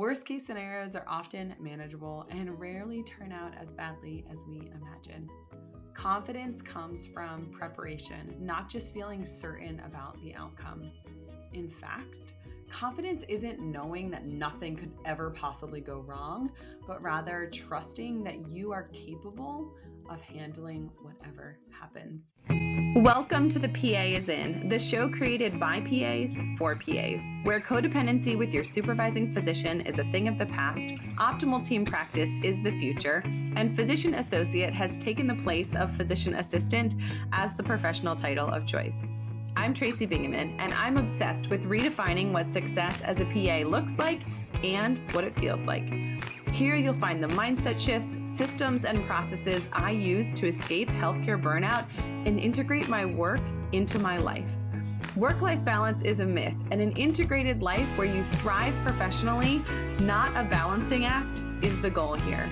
Worst case scenarios are often manageable and rarely turn out as badly as we imagine. Confidence comes from preparation, not just feeling certain about the outcome. In fact, confidence isn't knowing that nothing could ever possibly go wrong, but rather trusting that you are capable of handling whatever happens. Welcome to The PA is In, the show created by PAs for PAs, where codependency with your supervising physician is a thing of the past, optimal team practice is the future, and physician associate has taken the place of physician assistant as the professional title of choice. I'm Tracy Bingaman, and I'm obsessed with redefining what success as a PA looks like and what it feels like. Here you'll find the mindset shifts, systems, and processes I use to escape healthcare burnout and integrate my work into my life. Work-life balance is a myth, and an integrated life where you thrive professionally, not a balancing act, is the goal here.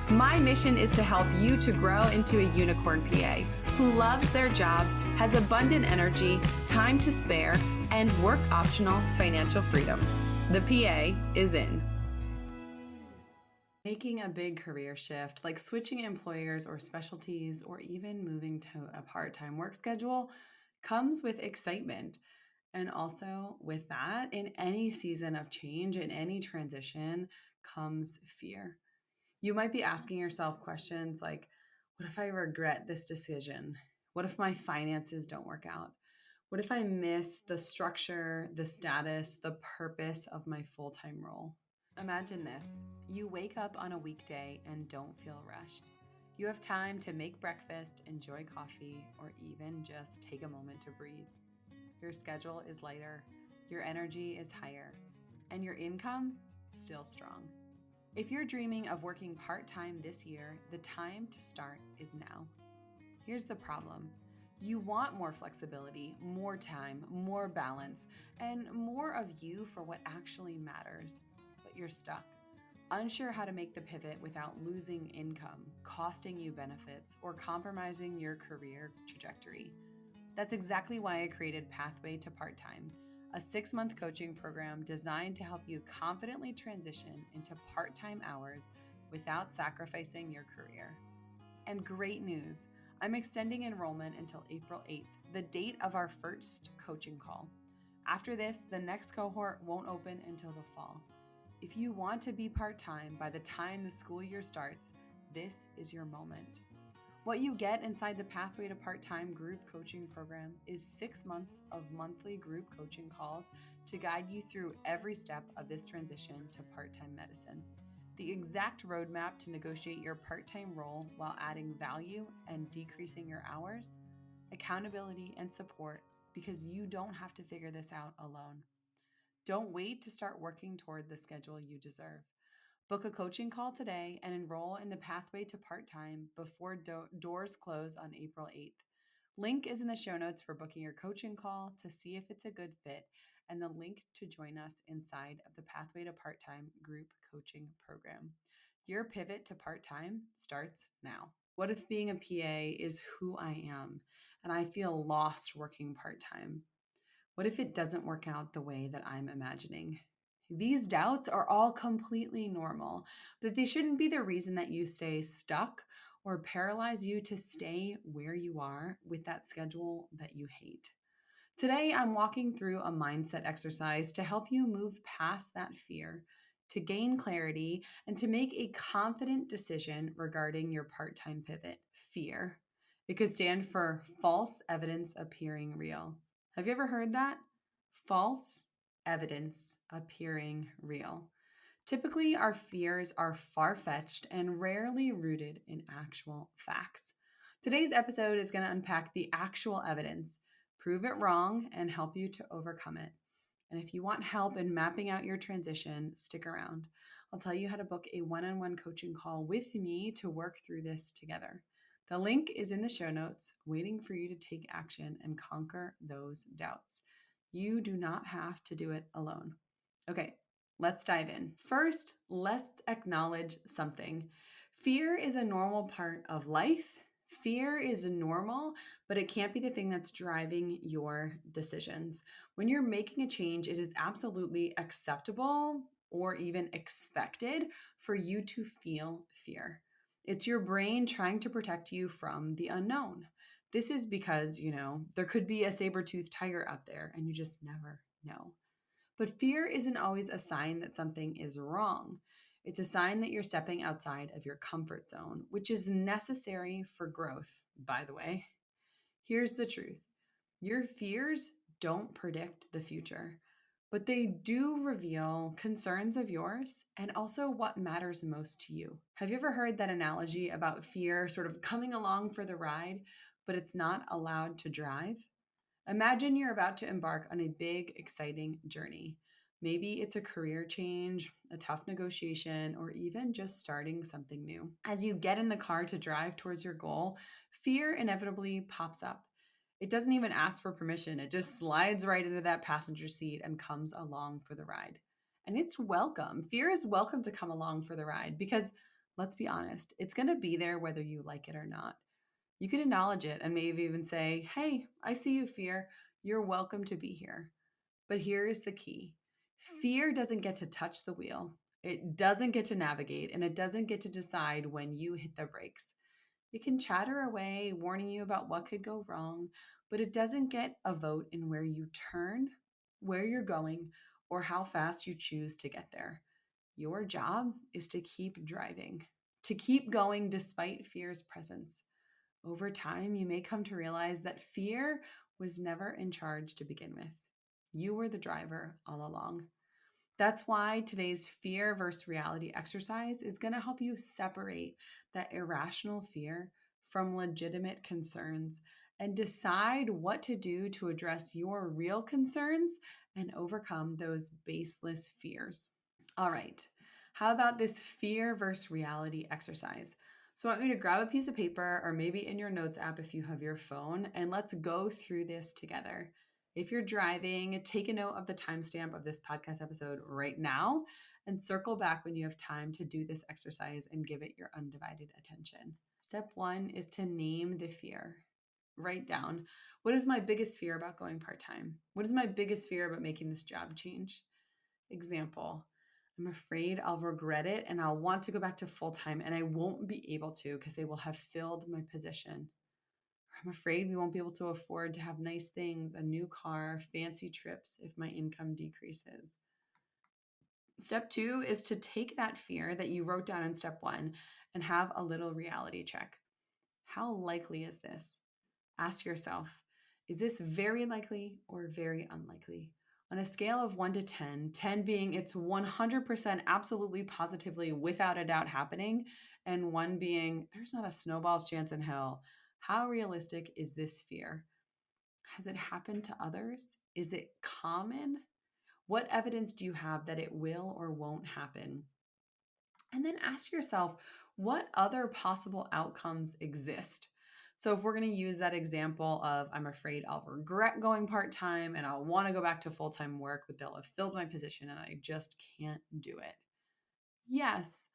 My mission is to help you to grow into a unicorn PA who loves their job, has abundant energy, time to spare, and work-optional financial freedom. The PA is in. Making a big career shift, like switching employers or specialties, or even moving to a part-time work schedule, comes with excitement. And also with that, in any season of change, in any transition, comes fear. You might be asking yourself questions like, what if I regret this decision? What if my finances don't work out? What if I miss the structure, the status, the purpose of my full-time role? Imagine this. You wake up on a weekday and don't feel rushed. You have time to make breakfast, enjoy coffee, or even just take a moment to breathe. Your schedule is lighter, your energy is higher, and your income still strong. If you're dreaming of working part-time this year, the time to start is now. Here's the problem. You want more flexibility, more time, more balance, and more of you for what actually matters. But you're stuck, unsure how to make the pivot without losing income, costing you benefits, or compromising your career trajectory. That's exactly why I created Pathway to Part-Time, a 6-month coaching program designed to help you confidently transition into part-time hours without sacrificing your career. And great news, I'm extending enrollment until April 8th, the date of our first coaching call. After this, the next cohort won't open until the fall. If you want to be part-time by the time the school year starts, this is your moment. What you get inside the Pathway to Part-Time group coaching program is 6 months of monthly group coaching calls to guide you through every step of this transition to part-time medicine. The exact roadmap to negotiate your part-time role while adding value and decreasing your hours, accountability and support, because you don't have to figure this out alone. Don't wait to start working toward the schedule you deserve. Book a coaching call today and enroll in the Pathway to Part-Time before doors close on April 8th. Link is in the show notes for booking your coaching call to see if it's a good fit, and the link to join us inside of the Pathway to Part-Time group coaching program. Your pivot to part-time starts now. What if being a PA is who I am and I feel lost working part-time? What if it doesn't work out the way that I'm imagining? These doubts are all completely normal, but they shouldn't be the reason that you stay stuck or paralyze you to stay where you are with that schedule that you hate. Today, I'm walking through a mindset exercise to help you move past that fear, to gain clarity, and to make a confident decision regarding your part-time pivot. Fear. It could stand for false evidence appearing real. Have you ever heard that? False evidence appearing real. Typically, our fears are far-fetched and rarely rooted in actual facts. Today's episode is going to unpack the actual evidence, prove it wrong, and help you to overcome it. And if you want help in mapping out your transition, stick around. I'll tell you how to book a one-on-one coaching call with me to work through this together. The link is in the show notes, waiting for you to take action and conquer those doubts. You do not have to do it alone. Okay, let's dive in. First, let's acknowledge something. Fear is a normal part of life. Fear is normal, but it can't be the thing that's driving your decisions. When you're making a change, it is absolutely acceptable or even expected for you to feel fear. It's your brain trying to protect you from the unknown. This is because, there could be a saber-toothed tiger out there and you just never know. But fear isn't always a sign that something is wrong. It's a sign that you're stepping outside of your comfort zone, which is necessary for growth, by the way. Here's the truth: your fears don't predict the future, but they do reveal concerns of yours and also what matters most to you. Have you ever heard that analogy about fear sort of coming along for the ride, but it's not allowed to drive? Imagine you're about to embark on a big, exciting journey. Maybe it's a career change, a tough negotiation, or even just starting something new. As you get in the car to drive towards your goal, fear inevitably pops up. It doesn't even ask for permission, it just slides right into that passenger seat and comes along for the ride. And it's welcome. Fear is welcome to come along for the ride because, let's be honest, it's going to be there whether you like it or not. You can acknowledge it and maybe even say, "Hey, I see you, fear. You're welcome to be here." But here is the key: fear doesn't get to touch the wheel, it doesn't get to navigate, and it doesn't get to decide when you hit the brakes. It can chatter away, warning you about what could go wrong, but it doesn't get a vote in where you turn, where you're going, or how fast you choose to get there. Your job is to keep driving, to keep going despite fear's presence. Over time, you may come to realize that fear was never in charge to begin with. You were the driver all along. That's why today's fear versus reality exercise is going to help you separate that irrational fear from legitimate concerns and decide what to do to address your real concerns and overcome those baseless fears. All right. How about this fear versus reality exercise? So I want you to grab a piece of paper or maybe in your notes app if you have your phone, and let's go through this together. If you're driving, take a note of the timestamp of this podcast episode right now and circle back when you have time to do this exercise and give it your undivided attention. Step 1 is to name the fear. Write down, what is my biggest fear about going part-time? What is my biggest fear about making this job change? Example: I'm afraid I'll regret it and I'll want to go back to full-time and I won't be able to because they will have filled my position. I'm afraid we won't be able to afford to have nice things, a new car, fancy trips if my income decreases. Step 2 is to take that fear that you wrote down in step 1 and have a little reality check. How likely is this? Ask yourself, is this very likely or very unlikely? On a scale of 1 to 10, 10 being it's 100% absolutely positively without a doubt happening, and 1 being there's not a snowball's chance in hell. How realistic is this fear? Has it happened to others? Is it common? What evidence do you have that it will or won't happen? And then ask yourself, what other possible outcomes exist? So if we're going to use that example of I'm afraid I'll regret going part-time and I'll want to go back to full-time work, but they'll have filled my position and I just can't do it. Yes,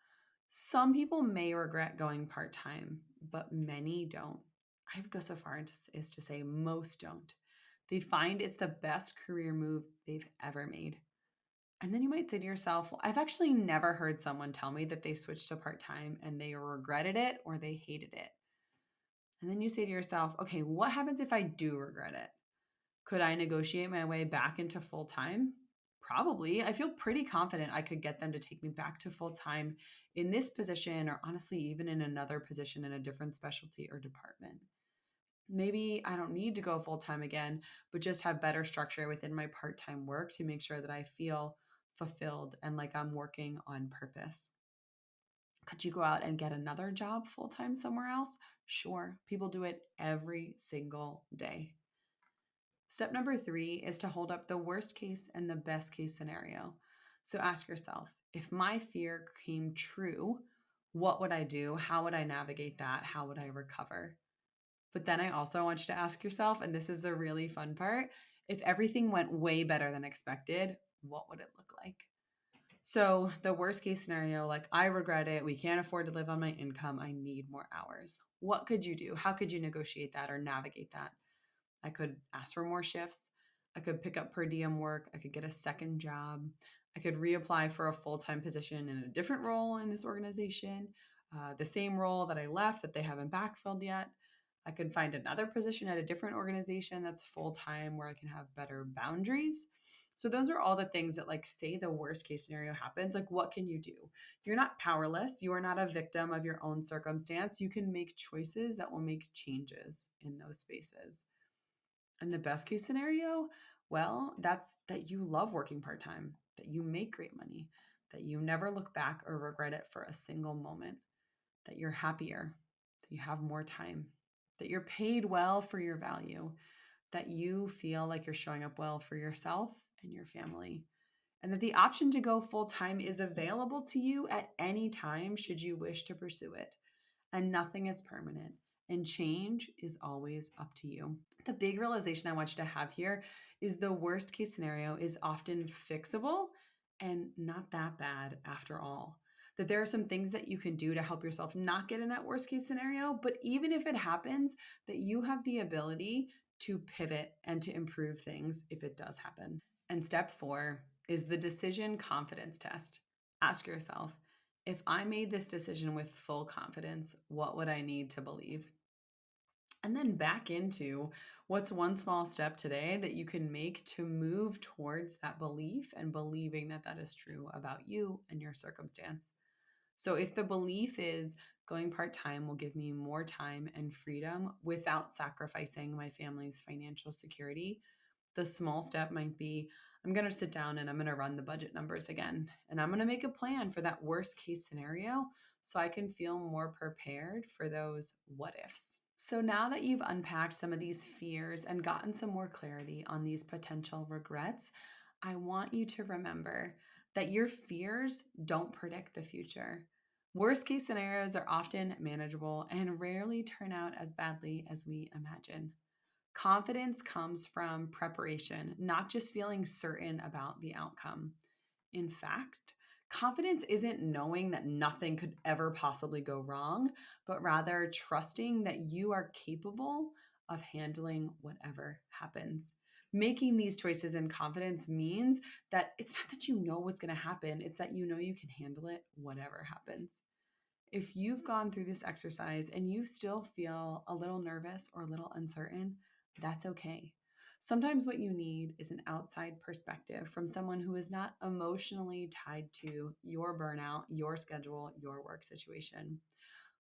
some people may regret going part-time, but many don't. I would go so far as to say most don't. They find it's the best career move they've ever made. And then you might say to yourself, well, I've actually never heard someone tell me that they switched to part-time and they regretted it or they hated it. And then you say to yourself, okay, what happens if I do regret it? Could I negotiate my way back into full-time? Probably. I feel pretty confident I could get them to take me back to full-time in this position, or honestly, even in another position in a different specialty or department. Maybe I don't need to go full-time again, but just have better structure within my part-time work to make sure that I feel fulfilled and like I'm working on purpose. Could you go out and get another job full-time somewhere else? Sure. People do it every single day. Step number 3 is to hold up the worst case and the best case scenario. So ask yourself, if my fear came true, what would I do? How would I navigate that? How would I recover? But then I also want you to ask yourself, and this is the really fun part, if everything went way better than expected, what would it look like? So the worst case scenario, like I regret it, we can't afford to live on my income, I need more hours. What could you do? How could you negotiate that or navigate that? I could ask for more shifts. I could pick up per diem work. I could get a second job. I could reapply for a full-time position in a different role in this organization, the same role that I left that they haven't backfilled yet. I could find another position at a different organization that's full-time where I can have better boundaries. So those are all the things that, like, say the worst case scenario happens, like, what can you do? You're not powerless. You are not a victim of your own circumstance. You can make choices that will make changes in those spaces. And the best case scenario, well, that's that you love working part-time, that you make great money, that you never look back or regret it for a single moment, that you're happier, that you have more time, that you're paid well for your value, that you feel like you're showing up well for yourself and your family, and that the option to go full-time is available to you at any time should you wish to pursue it. And nothing is permanent, and change is always up to you. The big realization I want you to have here is the worst case scenario is often fixable and not that bad after all. That there are some things that you can do to help yourself not get in that worst case scenario, but even if it happens, that you have the ability to pivot and to improve things if it does happen. And step 4 is the decision confidence test. Ask yourself, if I made this decision with full confidence, what would I need to believe? And then back into what's one small step today that you can make to move towards that belief and believing that that is true about you and your circumstance. So if the belief is going part-time will give me more time and freedom without sacrificing my family's financial security, the small step might be, I'm going to sit down and I'm going to run the budget numbers again. And I'm going to make a plan for that worst case scenario so I can feel more prepared for those what ifs. So now that you've unpacked some of these fears and gotten some more clarity on these potential regrets, I want you to remember that your fears don't predict the future. Worst case scenarios are often manageable and rarely turn out as badly as we imagine. Confidence comes from preparation, not just feeling certain about the outcome. In fact, confidence isn't knowing that nothing could ever possibly go wrong, but rather trusting that you are capable of handling whatever happens. Making these choices in confidence means that it's not that you know what's going to happen, it's that you know you can handle it, whatever happens. If you've gone through this exercise and you still feel a little nervous or a little uncertain, that's okay. Sometimes what you need is an outside perspective from someone who is not emotionally tied to your burnout, your schedule, your work situation.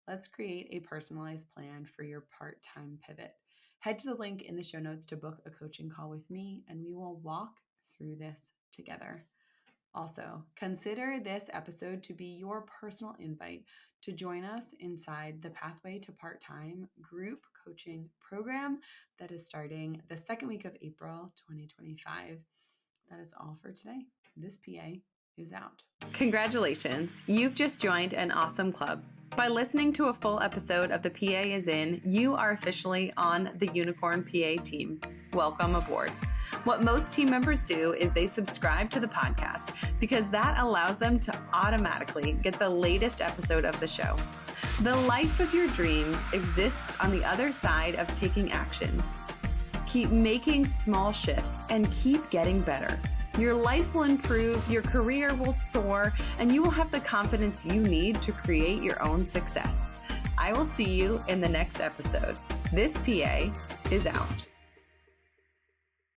Let's create a personalized plan for your part-time pivot. Head to the link in the show notes to book a coaching call with me, and we will walk through this together. Also, consider this episode to be your personal invite to join us inside the Pathway to Part-Time group coaching program that is starting the second week of April 2025. That is all for today. This PA is out. Congratulations, you've just joined an awesome club. By listening to a full episode of The PA is In, you are officially on the Unicorn PA team. Welcome aboard. What most team members do is they subscribe to the podcast because that allows them to automatically get the latest episode of the show. The life of your dreams exists on the other side of taking action. Keep making small shifts and keep getting better. Your life will improve, your career will soar, and you will have the confidence you need to create your own success. I will see you in the next episode. This PA is out.